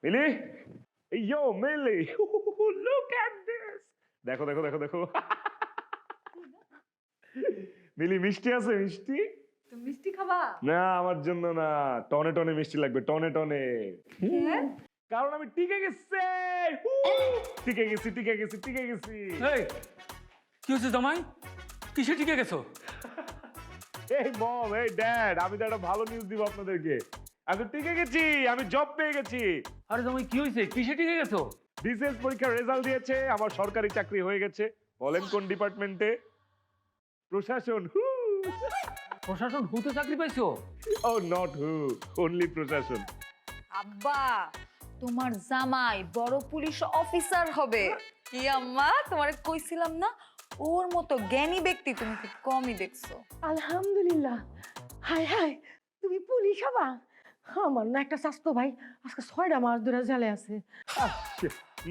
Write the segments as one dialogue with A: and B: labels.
A: Milli, yo milli, look at this. দেখো দেখো দেখো দেখো। মিলি মিষ্টি আছে? মিষ্টি
B: তুমি মিষ্টি খাবা?
A: না, আমার জন্য না, টনে টনে মিষ্টি লাগবে, টনে টনে। কারণ আমি টিকে গেছি। টিকে গেছি টিকে গেছি টিকে গেছি।
C: এই কি হচ্ছে জামাই? কিসে টিকে গেছো?
A: এই মম, এই ড্যাড, আমি তো একটা ভালো নিউজ দিব আপনাদেরকে। আমি তো টিকে গেছি, আমি জব পেয়ে গেছি।
C: আরে জামাই কি হয়েছে? কিসে টিকে গেছো?
A: বিসিএস পরীক্ষার রেজাল্ট দিয়েছে, আমার সরকারি চাকরি হয়ে গেছে। বলেন কোন ডিপার্টমেন্টে? প্রশাসন।
C: প্রশাসন হুতে চাকরি পাইছো?
A: ও নট হু, অনলি প্রশাসন।
B: আব্বা, তোমার জামাই বড় পুলিশ অফিসার হবে। কি আম্মা, তোমারে কইছিলাম না, ওর মতো জ্ঞানী ব্যক্তি তুমি খুব কমই দেখছো।
D: আলহামদুলিল্লাহ। হাই হাই, তুমি পুলিশ হবা? আমার না একটা স্বাস্থ্য ভাই আজকে 6টা মাস ধরে জেলে আছে।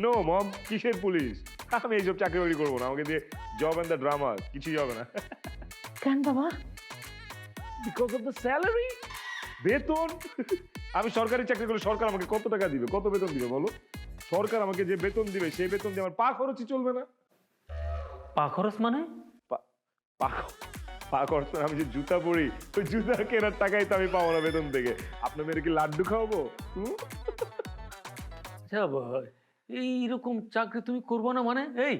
A: নো মম, কিসের পুলিশ? আমি এইসব চাকরি বাকরি করবো না, আমাকে দিয়ে জব এন্ড দ্য ড্রামা কিছুই হবে না।
D: কেন বাবা?
A: বিকজ অফ দ্য স্যালারি, বেতন। আমি সরকারি চাকরি করলে সরকার আমাকে কত টাকা দিবে, কত বেতন দিবে বলো? সরকার আমাকে যে বেতন দিবে সেই বেতন দিয়ে আমার পা খরচই চলবে না।
C: পা খরচ মানে?
A: পা খরচ মানে আমি যে জুতা পরি, ওই জুতা কেনার টাকাই তো আমি পাবো না বেতন থেকে। আপনার মেয়ের কি লাড্ডু খাওয়াবো?
C: এইরকম চাকরি তুমি করবো না মানে? এই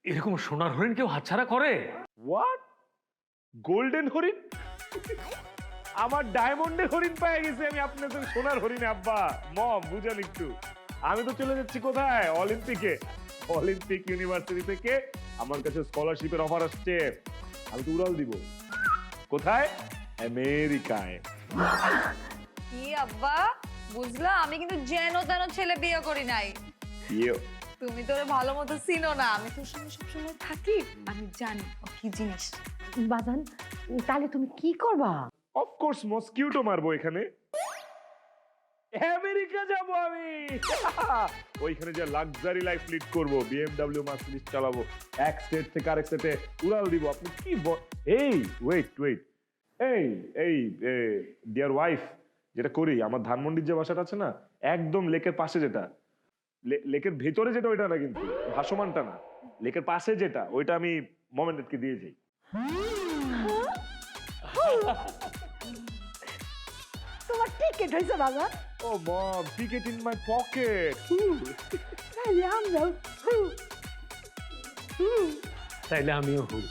C: এরকম সোনার হরিণ কেউ হাতছাড়া করে?
A: হোয়াট? গোল্ডেন হরিণ? আমার ডায়মন্ডের হরিণ পেয়ে গেছি আমি, আপনার সোনার হরিণে। আব্বা মম বুঝান একটু। আমি তো চলে যাচ্ছি কোথায়? অলিম্পিকে। অলিম্পিক ইউনিভার্সিটি থেকে আমার কাছে স্কলারশিপের অফার আসছে। আমি তো উড়াল দিব। কোথায়? আমেরিকায়।
B: কি আব্বা, বুঝলা আমি কিন্তু যেন তেন ছেলে বিয়ে করি নাই।
A: ইয়ো,
B: তুমি তোরে ভালো মতো চিনো না, আমি তোর সঙ্গে সবসময় থাকি, আমি জানি ও কি জিনিস।
D: বাজান, তাহলে তুমি কি করবা?
A: অফকোর্স মস্কিউটো মারবো এখানে। আমেরিকা যাব আমি। ওইখানে যে লাক্সারি লাইফ লিড করব, বিএমডব্লিউ মার্সিডিজ চালাবো, এক স্টেট থেকে আরেক স্টেটে উড়াল দিব। আপনি কি এই ওয়েট ওয়েট, এই এই ডিয়ার ওয়াইফ, যেটা করি, আমার ধানমন্ডির যে বাসাটা আছে না, একদম লেকের পাশে যেটা, লেকের ভেতরে যেটা, ওইটা না কিন্তু, ভাসমানটা না, লেকের পাশে যেটা, ওইটা আমি মোমেন্টকে দিয়ে যাই।
D: তোমার টিকিট হয়েছে বাজান?
A: ও মম, টিকেট ইন মাই পকেট।
D: তাহলে আমরাও
C: তাইলে আমিও হুঁ।